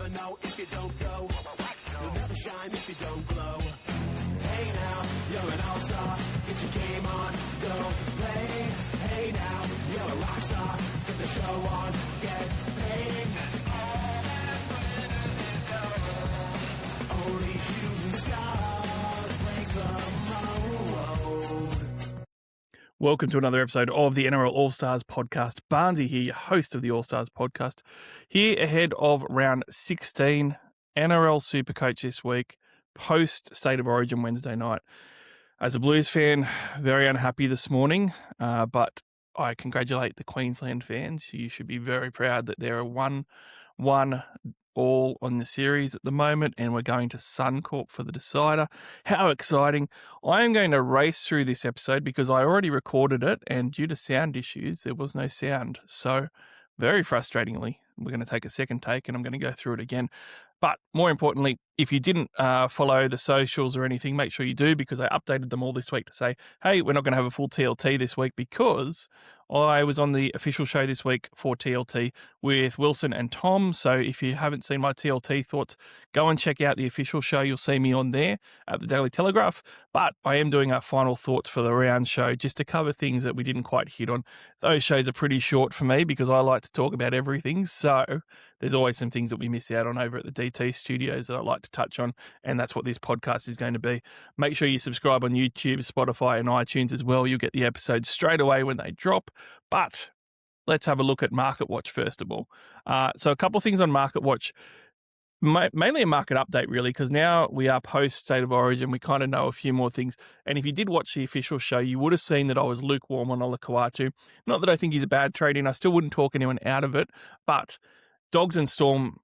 never know if you don't go. You'll never shine if you don't glow. Hey now, you're an all-star. Get your game on, go play. Hey now, you're a rock star. Get the show on, get paid. Only shooting stars break the mold. Welcome to another episode of the NRL Allstars podcast. Barnesy here, your host of the Allstars podcast. Here ahead of round 16, NRL SuperCoach this week, post State of Origin Wednesday night. As a Blues fan, very unhappy this morning, but I congratulate the Queensland fans. You should be very proud that they're a 1-1 all on the series at the moment, and we're going to Suncorp for the decider. How exciting. I am going to race through this episode because I already recorded it, and due to sound issues, there was no sound. So very frustratingly, we're going to take a second take and I'm going to go through it again. But more importantly, if you didn't follow the socials or anything, make sure you do, because I updated them all this week to say, hey, we're not going to have a full TLT this week because I was on the official show this week for TLT with Wilson and Tom. So if you haven't seen my TLT thoughts, go and check out the official show. You'll see me on there at the Daily Telegraph. But I am doing our final thoughts for the round show just to cover things that we didn't quite hit on. Those shows are pretty short for me because I like to talk about everything. So there's always some things that we miss out on over at the DT studios that I like to touch on, and that's what this podcast is going to be. Make sure you subscribe on YouTube, Spotify, and iTunes as well. You'll get the episodes straight away when they drop. But let's have a look at Market Watch first of all. So a couple of things on Market Watch, mainly a market update really, because now we are post State of Origin. We kind of know a few more things. And if you did watch the official show, you would have seen that I was lukewarm on Olakau'atu. Not that I think he's a bad trade-in. I still wouldn't talk anyone out of it, but Dogs and Storm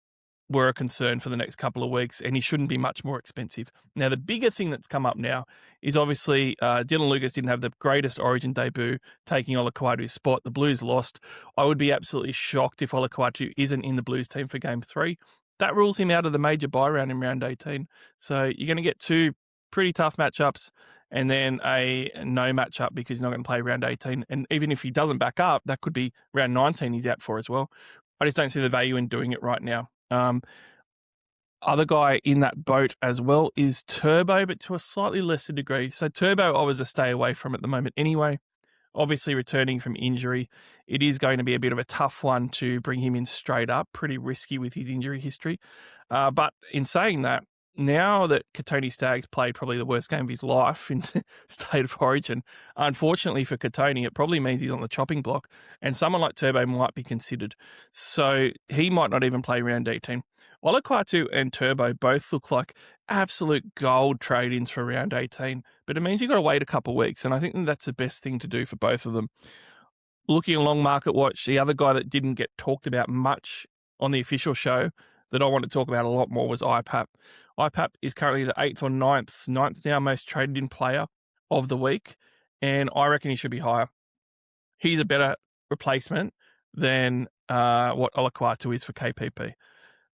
were a concern for the next couple of weeks, and he shouldn't be much more expensive. Now, the bigger thing that's come up now is obviously Dylan Lucas didn't have the greatest Origin debut, taking Olakau'atu's spot. The Blues lost. I would be absolutely shocked if Olakau'atu isn't in the Blues team for Game 3. That rules him out of the major bye round in round 18. So you're going to get two pretty tough matchups and then a no matchup because he's not going to play round 18. And even if he doesn't back up, that could be round 19 he's out for as well. I just don't see the value in doing it right now. Other guy in that boat as well is Turbo, but to a slightly lesser degree. So Turbo, I was a stay away from at the moment anyway. Obviously returning from injury, it is going to be a bit of a tough one to bring him in straight up. Pretty risky with his injury history. But in saying that, now that Katoni Staggs played probably the worst game of his life in State of Origin, unfortunately for Katoni, it probably means he's on the chopping block, and someone like Turbo might be considered. So he might not even play round 18. Olakau'atu and Turbo both look like absolute gold trade-ins for round 18, but it means you've got to wait a couple of weeks, and I think that's the best thing to do for both of them. Looking along Market Watch, the other guy that didn't get talked about much on the official show that I want to talk about a lot more was IPAP. IPAP is currently the 8th or 9th now most traded in player of the week, and I reckon he should be higher. He's a better replacement than what Olakau'atu is for KPP.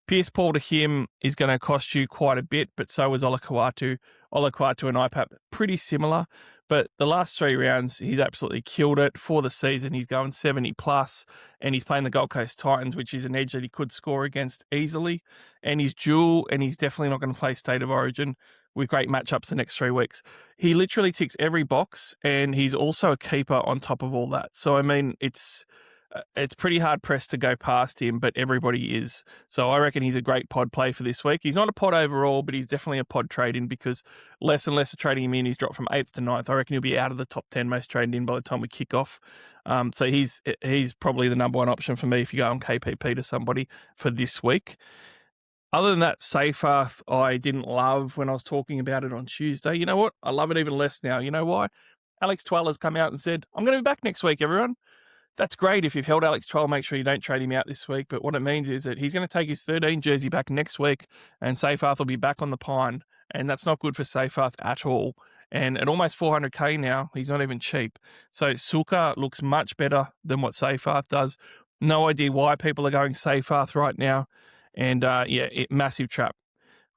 Pierce Paul to him is going to cost you quite a bit, but so is Olakau'atu. Olakau'atu and IPAP pretty similar, but the last 3 rounds, he's absolutely killed it. For the season, he's going 70 plus, and he's playing the Gold Coast Titans, which is an edge that he could score against easily, and he's dual, and he's definitely not going to play State of Origin with great matchups the next 3 weeks. He literally ticks every box, and he's also a keeper on top of all that. So, I mean, it's pretty hard pressed to go past him, but everybody is. So I reckon he's a great pod play for this week. He's not a pod overall, but he's definitely a pod trade-in because less and less are trading him in. He's dropped from 8th to 9th. I reckon he'll be out of the top 10 most traded in by the time we kick off. So he's probably the number one option for me if you go on KPP to somebody for this week. Other than that, Seyfarth, I didn't love when I was talking about it on Tuesday. You know what? I love it even less now. You know why? Alex Twell has come out and said, I'm going to be back next week, everyone. That's great. If you've held Alex Twell, make sure you don't trade him out this week. But what it means is that he's going to take his 13 jersey back next week, and Seyfarth will be back on the pine. And that's not good for Seyfarth at all. And at almost 400k now, he's not even cheap. So Suka looks much better than what Seyfarth does. No idea why people are going Seyfarth right now. And massive trap.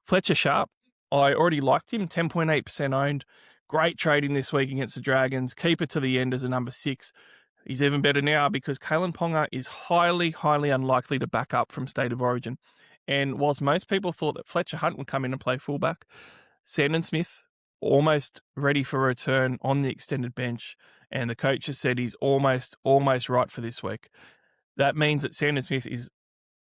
Fletcher Sharpe, I already liked him, 10.8% owned. Great trading this week against the Dragons. Keep it to the end as a number 6. He's even better now because Kalen Ponga is highly, highly unlikely to back up from State of Origin. And whilst most people thought that Fletcher Hunt would come in and play fullback, Sandon Smith almost ready for a return on the extended bench, and the coach has said he's almost right for this week. That means that Sandon Smith is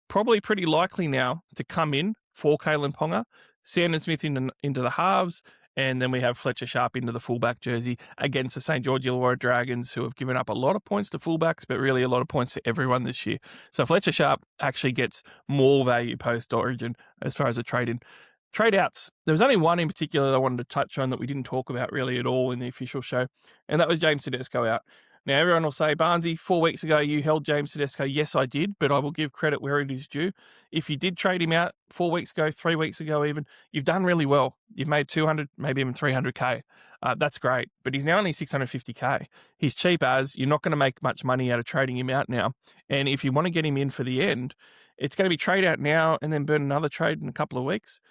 probably pretty likely now to come in for Kalen Ponga, Sandon Smith into the halves, and then we have Fletcher Sharpe into the fullback jersey against the St. George Illawarra Dragons, who have given up a lot of points to fullbacks, but really a lot of points to everyone this year. So Fletcher Sharpe actually gets more value post-Origin as far as a trade-in. Trade-outs. There was only one in particular that I wanted to touch on that we didn't talk about really at all in the official show, and that was James Tedesco out. Now, everyone will say, Barnesy, 4 weeks ago you held James Tedesco. Yes, I did, but I will give credit where it is due. If you did trade him out 4 weeks ago, 3 weeks ago even, you've done really well. You've made 200, maybe even 300K. That's great, but he's now only 650K. He's cheap as. You're not going to make much money out of trading him out now. And if you want to get him in for the end, it's going to be trade out now and then burn another trade in a couple of weeks.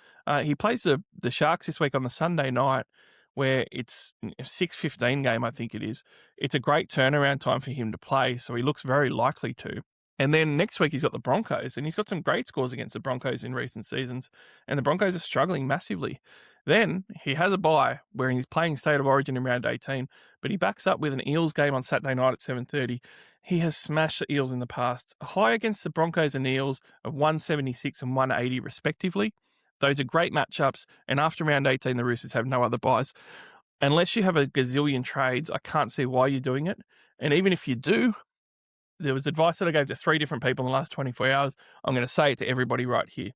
He plays the Sharks this week on the Sunday night, where it's a 6:15 game, I think it is. It's a great turnaround time for him to play, so he looks very likely to. And then next week he's got the Broncos, and he's got some great scores against the Broncos in recent seasons, and the Broncos are struggling massively. Then he has a bye where he's playing State of Origin in round 18, but he backs up with an Eels game on Saturday night at 7:30. He has smashed the Eels in the past. A high against the Broncos and Eels of 176 and 180 respectively. Those are great matchups, and after round 18, the Roosters have no other buys. Unless you have a gazillion trades, I can't see why you're doing it. And even if you do, there was advice that I gave to 3 different people in the last 24 hours. I'm going to say it to everybody right here.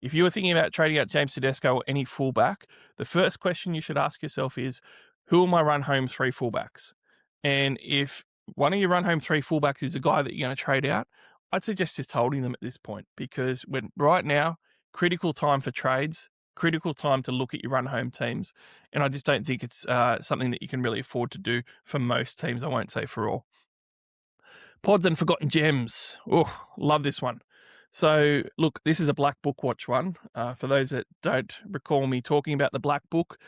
If you were thinking about trading out James Tedesco or any fullback, the first question you should ask yourself is, who are my run home 3 fullbacks? And if one of your run home 3 fullbacks is the guy that you're going to trade out, I'd suggest just holding them at this point, because right now, critical time for trades, critical time to look at your run-home teams, and I just don't think it's something that you can really afford to do for most teams. I won't say for all. Pods and Forgotten Gems. Oh, love this one. So, look, this is a Black Book Watch one. For those that don't recall me talking about the Black Book,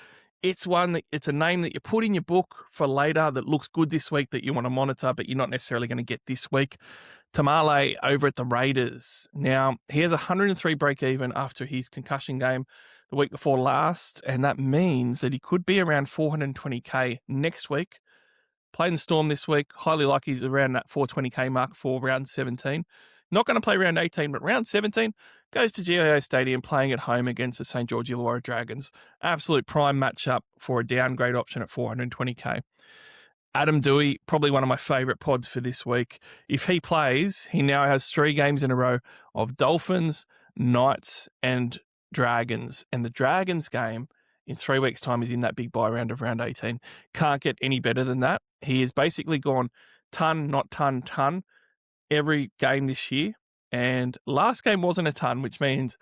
it's a name that you put in your book for later that looks good this week that you want to monitor, but you're not necessarily going to get this week. Tamale over at the Raiders. Now, he has 103 break-even after his concussion game the week before last, and that means that he could be around 420K next week. Playing the Storm this week, highly likely he's around that 420K mark for round 17. Not going to play round 18, but round 17 goes to GIO Stadium playing at home against the St. George Illawarra Dragons. Absolute prime matchup for a downgrade option at 420K. Adam Dewey, probably one of my favourite pods for this week. If he plays, he now has 3 games in a row of Dolphins, Knights and Dragons. And the Dragons game in 3 weeks' time is in that big buy round of round 18. Can't get any better than that. He has basically gone ton, not ton, ton every game this year. And last game wasn't a ton, which means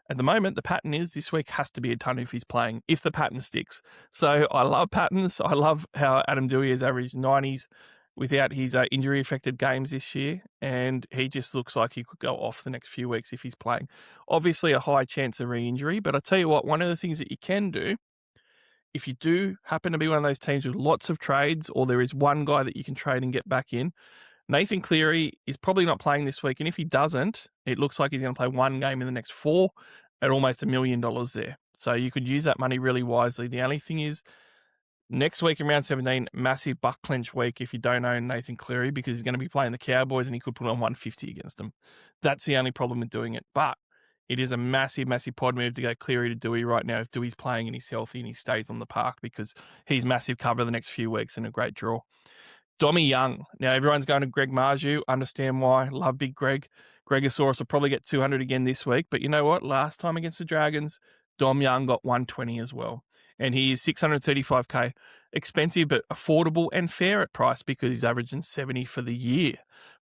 at the moment, the pattern is this week has to be a ton if he's playing, if the pattern sticks. So I love patterns. I love how Adam Dewey has averaged 90s without his injury-affected games this year, and he just looks like he could go off the next few weeks if he's playing. Obviously, a high chance of re-injury, but I tell you what, one of the things that you can do, if you do happen to be one of those teams with lots of trades, or there is one guy that you can trade and get back in, Nathan Cleary is probably not playing this week, and if he doesn't, it looks like he's going to play one game in the next 4 at almost $1 million there. So you could use that money really wisely. The only thing is, next week in round 17, massive buck clinch week if you don't own Nathan Cleary, because he's going to be playing the Cowboys and he could put on 150 against them. That's the only problem with doing it. But it is a massive, massive pod move to go Cleary to Dewey right now if Dewey's playing and he's healthy and he stays on the park, because he's massive cover the next few weeks and a great draw. Dommy Young. Now, everyone's going to Greg Marju. Understand why. Love big Greg. Gregosaurus will probably get 200 again this week. But you know what? Last time against the Dragons, Dom Young got 120 as well. And he is 635K. Expensive, but affordable and fair at price because he's averaging 70 for the year.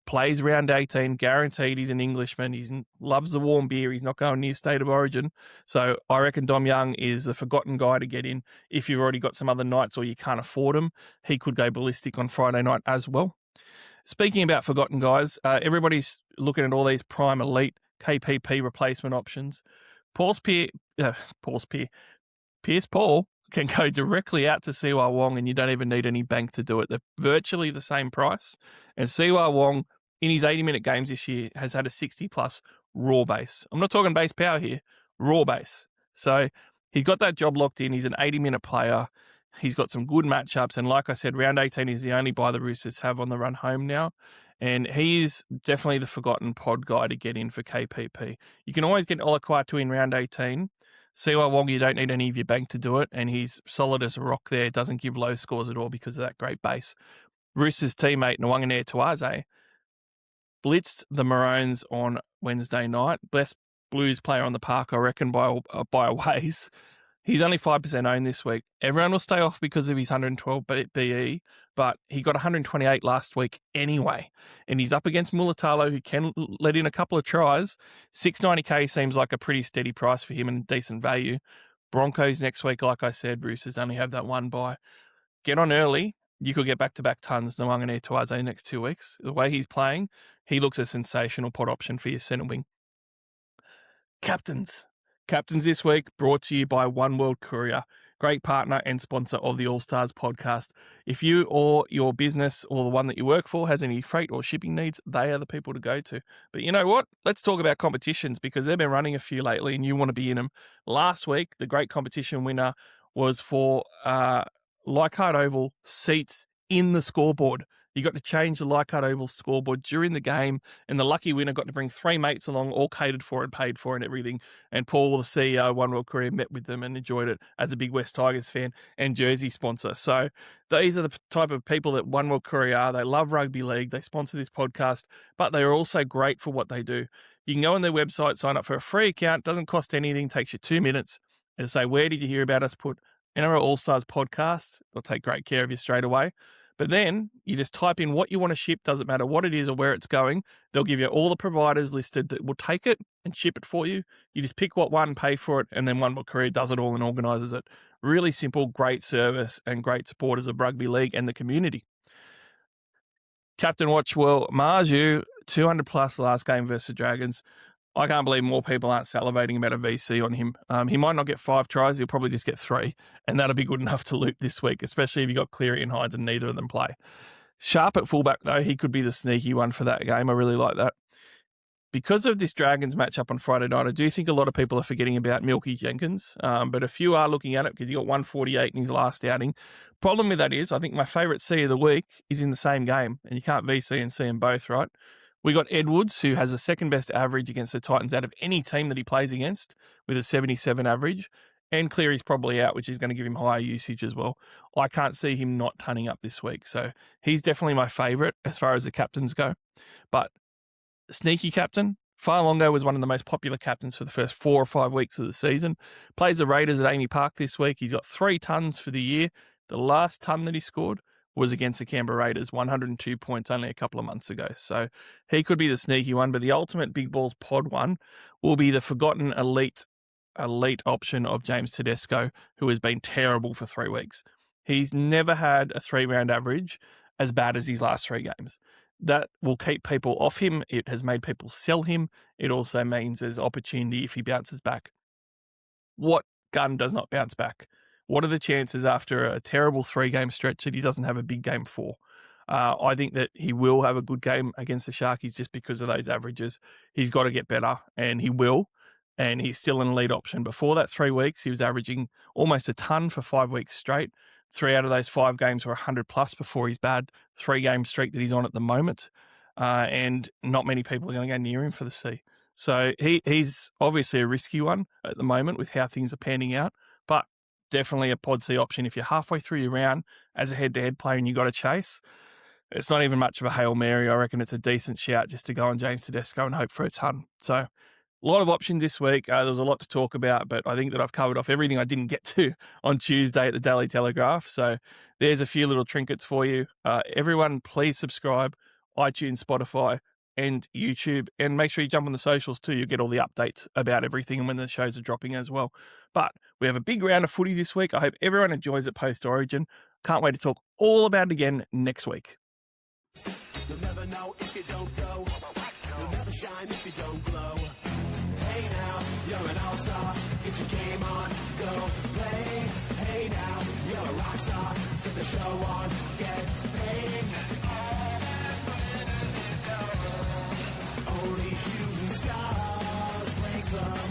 Plays round 18, guaranteed. He's an Englishman. He loves the warm beer. He's not going near State of Origin. So I reckon Dom Young is the forgotten guy to get in. If you've already got some other nights or you can't afford him, he could go ballistic on Friday night as well. Speaking about forgotten guys, everybody's looking at all these prime elite KPP replacement options. Pierce Paul can go directly out to Siwa Wong and you don't even need any bank to do it. They're virtually the same price. And Siwa Wong, in his 80-minute games this year, has had a 60-plus raw base. I'm not talking base power here, raw base. So he's got that job locked in. He's an 80-minute player. He's got some good matchups. And like I said, round 18 is the only bye the Roosters have on the run home now. And he is definitely the forgotten pod guy to get in for KPP. You can always get Olakau'atu in round 18. Siwa Wong, you don't need any of your bank to do it. And he's solid as a rock there. Doesn't give low scores at all because of that great base. Roosters teammate Nwangane Tuaze blitzed the Maroons on Wednesday night. Best Blues player on the park, I reckon, by a ways. He's only 5% owned this week. Everyone will stay off because of his 112 BE, but he got 128 last week anyway. And he's up against Mulatalo, who can let in a couple of tries. 690K seems like a pretty steady price for him and decent value. Broncos next week, like I said, Roosters only have that one bye. Get on early. You could get back-to-back tons, Nwangane Tuaze next 2 weeks. The way he's playing, he looks a sensational pot option for your centre wing. Captains this week brought to you by One World Courier, great partner and sponsor of the All-Stars podcast. If you or your business or the one that you work for has any freight or shipping needs, they are the people to go to. But you know what? Let's talk about competitions because they've been running a few lately and you want to be in them. Last week, the great competition winner was for Leichhardt Oval seats in the scoreboard. You got to change the Leichhardt Oval scoreboard during the game, and the lucky winner got to bring 3 mates along, all catered for and paid for and everything. And Paul, the CEO, One World Courier, met with them and enjoyed it as a big West Tigers fan and jersey sponsor. So these are the type of people that One World Courier are. They love rugby league. They sponsor this podcast, but they are also great for what they do. You can go on their website, sign up for a free account. Doesn't cost anything. Takes you 2 minutes. And say, where did you hear about us? Put NRL Allstars podcast. They'll take great care of you straight away. But then you just type in what you want to ship. Doesn't matter what it is or where it's going. They'll give you all the providers listed that will take it and ship it for you. You just pick what one, pay for it, and then One World Courier does it all and organises it. Really simple, great service and great supporters of rugby league and the community. Captain Watchwell, Marju, 200 plus last game versus the Dragons. I can't believe more people aren't salivating about a VC on him. He might not get 5 tries. He'll probably just get 3. And that'll be good enough to loop this week, especially if you've got Cleary and Hines and neither of them play. Sharpe at fullback, though, he could be the sneaky one for that game. I really like that. Because of this Dragons matchup on Friday night, I do think a lot of people are forgetting about Milky Jenkins. But a few are looking at it because he got 148 in his last outing. Problem with that is, I think my favourite C of the week is in the same game. And you can't VC and C them both, right? We got Edwards, who has the second best average against the Titans out of any team that he plays against, with a 77 average. And Cleary's probably out, which is going to give him higher usage as well. I can't see him not turning up this week. So he's definitely my favourite as far as the captains go. But sneaky captain, Farlongo was one of the most popular captains for the first 4 or 5 weeks of the season. Plays the Raiders at Amy Park this week. He's got 3 tons for the year. The last ton that he scored was against the Canberra Raiders, 102 points only a couple of months ago. So he could be the sneaky one, but the ultimate big balls pod one will be the forgotten elite option of James Tedesco, who has been terrible for 3 weeks. He's never had a 3-round average as bad as his last 3 games. That will keep people off him. It has made people sell him. It also means there's opportunity if he bounces back. What gun does not bounce back? What are the chances after a terrible 3-game stretch that he doesn't have a big game 4? I think that he will have a good game against the Sharkies just because of those averages. He's got to get better, and he will, and he's still an elite option. Before that 3 weeks, he was averaging almost a ton for 5 weeks straight. 3 out of those 5 games were 100 plus before his bad 3-game streak that he's on at the moment, and not many people are going to go near him for the C. So he's obviously a risky one at the moment with how things are panning out, but definitely a pod C option if you're halfway through your round as a head-to-head player and you got to chase. It's not even much of a Hail Mary. I reckon it's a decent shout just to go on James Tedesco and hope for a ton. So a lot of options this week. There was a lot to talk about, but I think that I've covered off everything I didn't get to on Tuesday at the Daily Telegraph. So there's a few little trinkets for you. Everyone, please subscribe, iTunes, Spotify, and YouTube, and make sure you jump on the socials too. You'll get all the updates about everything and when the shows are dropping as well. But we have a big round of footy this week. I hope everyone enjoys it post-Origin. Can't wait to talk all about it again next week. You'll never know if you don't go. You'll never shine if you don't glow. Hey now, you're an all-star. Get your game on, go play. Hey now, you're a rock star. Get the show on, get paid. Only shooting stars. club.